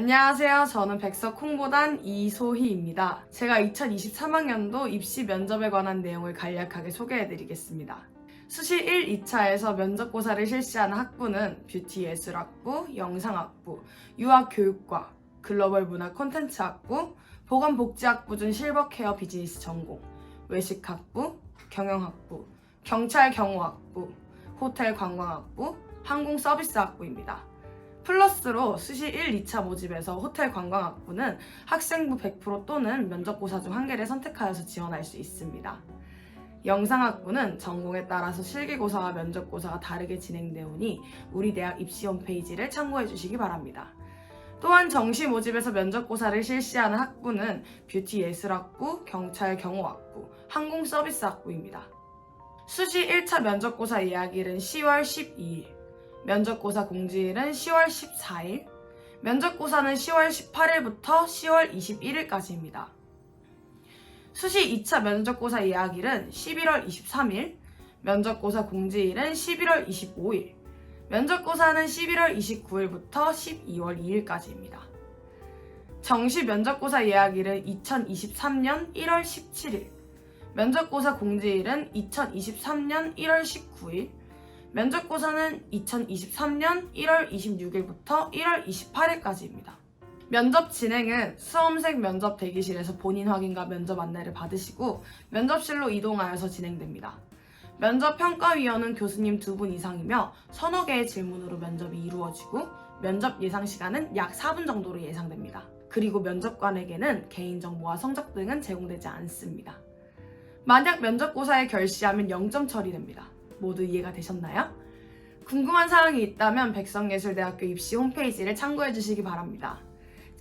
안녕하세요. 저는 백석 홍보단 이소희입니다. 제가 2023학년도 입시 면접에 관한 내용을 간략하게 소개해드리겠습니다. 수시 1, 2차에서 면접고사를 실시하는 학부는 뷰티 예술학부, 영상학부, 유아교육과, 글로벌 문화 콘텐츠학부, 보건복지학부 중 실버 케어 비즈니스 전공, 외식학부, 경영학부, 경찰 경호학부, 호텔 관광학부, 항공 서비스학부입니다. 플러스로 수시 1, 2차 모집에서 호텔 관광학부는 학생부 100% 또는 면접고사 중 한 개를 선택하여서 지원할 수 있습니다. 영상학부는 전공에 따라서 실기고사와 면접고사가 다르게 진행되오니 우리 대학 입시 홈페이지를 참고해 주시기 바랍니다. 또한 정시 모집에서 면접고사를 실시하는 학부는 뷰티 예술학부, 경찰 경호학부, 항공 서비스학부입니다. 수시 1차 면접고사 예약일은 10월 12일, 면접고사 공지일은 10월 14일, 면접고사는 10월 18일부터 10월 21일까지입니다. 수시 2차 면접고사 예약일은 11월 23일, 면접고사 공지일은 11월 25일, 면접고사는 11월 29일부터 12월 2일까지입니다. 정시 면접고사 예약일은 2023년 1월 17일, 면접고사 공지일은 2023년 1월 19일, 면접고사는 2023년 1월 26일부터 1월 28일까지입니다. 면접 진행은 수험생 면접 대기실에서 본인 확인과 면접 안내를 받으시고 면접실로 이동하여서 진행됩니다. 면접 평가위원은 교수님 2분 이상이며 서너 개의 질문으로 면접이 이루어지고 면접 예상 시간은 약 4분 정도로 예상됩니다. 그리고 면접관에게는 개인정보와 성적 등은 제공되지 않습니다. 만약 면접고사에 결시하면 0점 처리됩니다. 모두 이해가 되셨나요? 궁금한 사항이 있다면 백성예술대학교 입시 홈페이지를 참고해 주시기 바랍니다.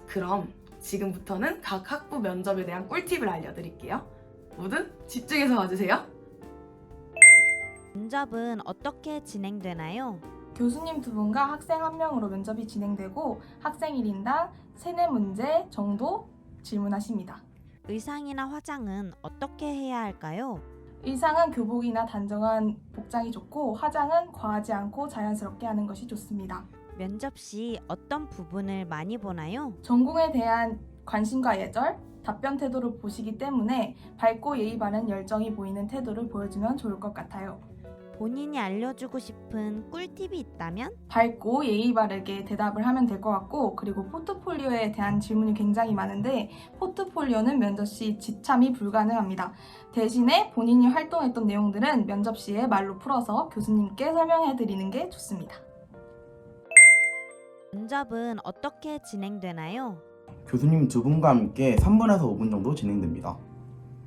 그럼 지금부터는 각 학부 면접에 대한 꿀팁을 알려드릴게요. 모두 집중해서 봐주세요. 면접은 어떻게 진행되나요? 교수님 2분과 학생 1명으로 면접이 진행되고 학생 1인당 3-4문제 정도 질문하십니다. 의상이나 화장은 어떻게 해야 할까요? 의상은 교복이나 단정한 복장이 좋고 화장은 과하지 않고 자연스럽게 하는 것이 좋습니다. 면접 시 어떤 부분을 많이 보나요? 전공에 대한 관심과 예절, 답변 태도를 보시기 때문에 밝고 예의 바른 열정이 보이는 태도를 보여주면 좋을 것 같아요. 본인이 알려주고 싶은 꿀팁이 있다면? 밝고 예의 바르게 대답을 하면 될 것 같고, 그리고 포트폴리오에 대한 질문이 굉장히 많은데 포트폴리오는 면접 시 지참이 불가능합니다. 대신에 본인이 활동했던 내용들은 면접 시에 말로 풀어서 교수님께 설명해 드리는 게 좋습니다. 면접은 어떻게 진행되나요? 교수님 2분과 함께 3분에서 5분 정도 진행됩니다.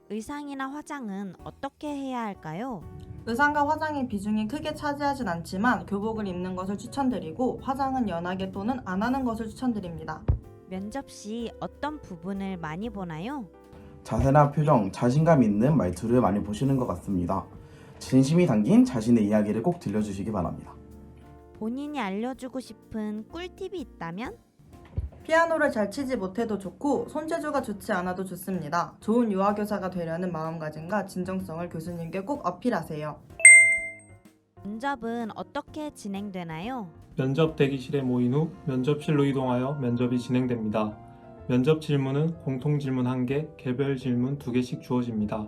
의상이나 화장은 어떻게 해야 할까요? 의상과 화장의 비중이 크게 차지하진 않지만 교복을 입는 것을 추천드리고 화장은 연하게 또는 안 하는 것을 추천드립니다. 면접 시 어떤 부분을 많이 보나요? 자세나 표정, 자신감 있는 말투를 많이 보시는 것 같습니다. 진심이 담긴 자신의 이야기를 꼭 들려주시기 바랍니다. 본인이 알려주고 싶은 꿀팁이 있다면? 피아노를 잘 치지 못해도 좋고 손재주가 좋지 않아도 좋습니다. 좋은 유아교사가 되려는 마음가짐과 진정성을 교수님께 꼭 어필하세요. 면접은 어떻게 진행되나요? 면접 대기실에 모인 후 면접실로 이동하여 면접이 진행됩니다. 면접 질문은 공통 질문 1개, 개별 질문 2개씩 주어집니다.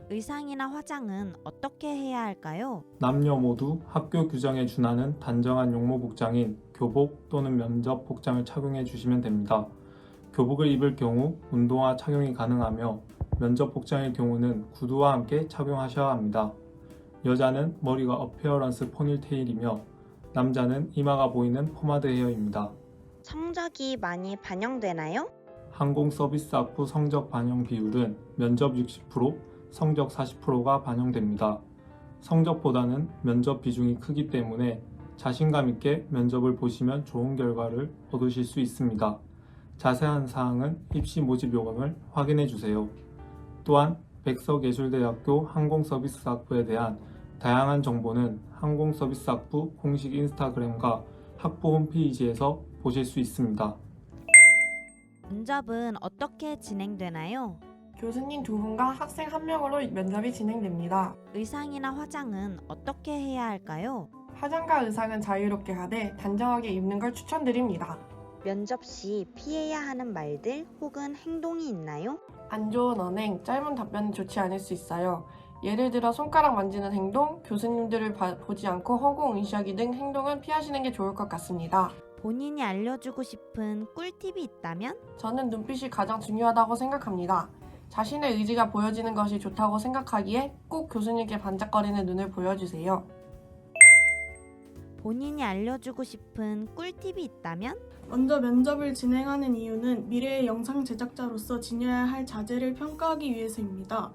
의상이나 화장은 어떻게 해야 할까요? 남녀 모두 학교 규정에 준하는 단정한 용모 복장인 교복 또는 면접 복장을 착용해 주시면 됩니다. 교복을 입을 경우 운동화 착용이 가능하며 면접 복장일 경우는 구두와 함께 착용하셔야 합니다. 여자는 머리가 어피어런스 포니테일이며 남자는 이마가 보이는 포마드 헤어입니다. 성적이 많이 반영되나요? 항공 서비스 학부 성적 반영 비율은 면접 60%, 성적 40%가 반영됩니다. 성적보다는 면접 비중이 크기 때문에 자신감 있게 면접을 보시면 좋은 결과를 얻으실 수 있습니다. 자세한 사항은 입시 모집 요강을 확인해 주세요. 또한 백석예술대학교 항공서비스학부에 대한 다양한 정보는 항공서비스학부 공식 인스타그램과 학부 홈페이지에서 보실 수 있습니다. 면접은 어떻게 진행되나요? 교수님 2분과 학생 1명으로 면접이 진행됩니다. 의상이나 화장은 어떻게 해야 할까요? 화장과 의상은 자유롭게 하되 단정하게 입는 걸 추천드립니다. 면접 시 피해야 하는 말들 혹은 행동이 있나요? 안 좋은 언행, 짧은 답변은 좋지 않을 수 있어요. 예를 들어 손가락 만지는 행동, 교수님들을 보지 않고 허공의시하기 등 행동은 피하시는 게 좋을 것 같습니다. 본인이 알려주고 싶은 꿀팁이 있다면? 저는 눈빛이 가장 중요하다고 생각합니다. 자신의 의지가 보여지는 것이 좋다고 생각하기에 꼭 교수님께 반짝거리는 눈을 보여주세요. 본인이 알려주고 싶은 꿀팁이 있다면? 먼저 면접을 진행하는 이유는 미래의 영상 제작자로서 지녀야 할 자질을 평가하기 위해서입니다.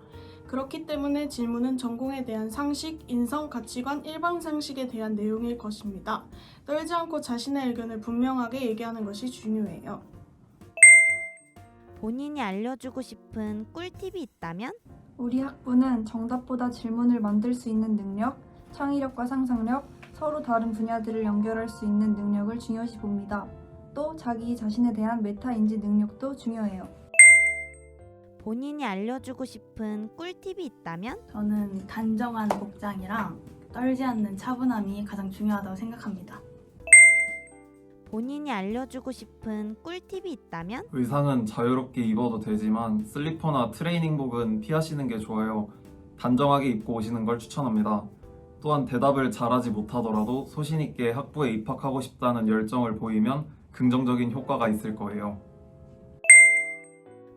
그렇기 때문에 질문은 전공에 대한 상식, 인성, 가치관, 일반 상식에 대한 내용일 것입니다. 떨지 않고 자신의 의견을 분명하게 얘기하는 것이 중요해요. 본인이 알려주고 싶은 꿀팁이 있다면? 우리 학부는 정답보다 질문을 만들 수 있는 능력, 창의력과 상상력, 서로 다른 분야들을 연결할 수 있는 능력을 중요시 봅니다. 또 자기 자신에 대한 메타 인지 능력도 중요해요. 본인이 알려주고 싶은 꿀팁이 있다면? 저는 단정한 복장이랑 떨지 않는 차분함이 가장 중요하다고 생각합니다. 본인이 알려주고 싶은 꿀팁이 있다면? 의상은 자유롭게 입어도 되지만 슬리퍼나 트레이닝복은 피하시는 게 좋아요. 단정하게 입고 오시는 걸 추천합니다. 또한 대답을 잘하지 못하더라도 소신 있게 학부에 입학하고 싶다는 열정을 보이면 긍정적인 효과가 있을 거예요.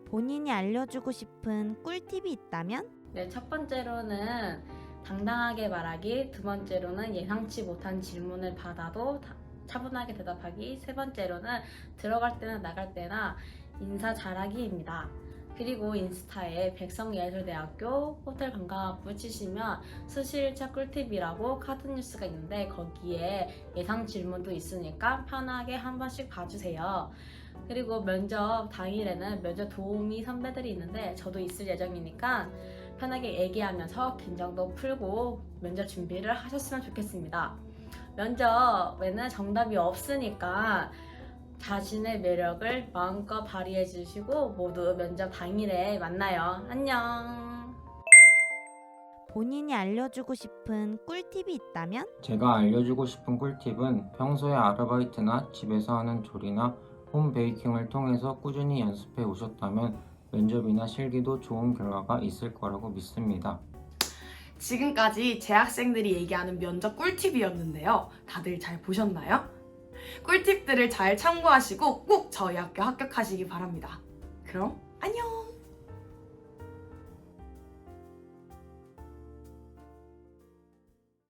본인이 알려주고 싶은 꿀팁이 있다면? 네, 첫 번째로는 당당하게 말하기, 두 번째로는 예상치 못한 질문을 받아도 차분하게 대답하기, 세 번째로는 들어갈 때나 나갈 때나 인사 잘하기입니다. 그리고 인스타에 백성예술대학교 호텔 관광학부 치시면 수시 1차 꿀팁이라고 카드뉴스가 있는데 거기에 예상 질문도 있으니까 편하게 한 번씩 봐주세요. 그리고 면접 당일에는 면접 도우미 선배들이 있는데 저도 있을 예정이니까 편하게 얘기하면서 긴장도 풀고 면접 준비를 하셨으면 좋겠습니다. 면접에는 정답이 없으니까 자신의 매력을 마음껏 발휘해 주시고 모두 면접 당일에 만나요. 안녕. 본인이 알려주고 싶은 꿀팁이 있다면? 제가 알려주고 싶은 꿀팁은 평소에 아르바이트나 집에서 하는 조리나 홈 베이킹을 통해서 꾸준히 연습해 오셨다면 면접이나 실기도 좋은 결과가 있을 거라고 믿습니다. 지금까지 재학생들이 얘기하는 면접 꿀팁이었는데요. 다들 잘 보셨나요? 꿀팁들을 잘 참고하시고 꼭 저희 학교 합격하시기 바랍니다. 그럼 안녕!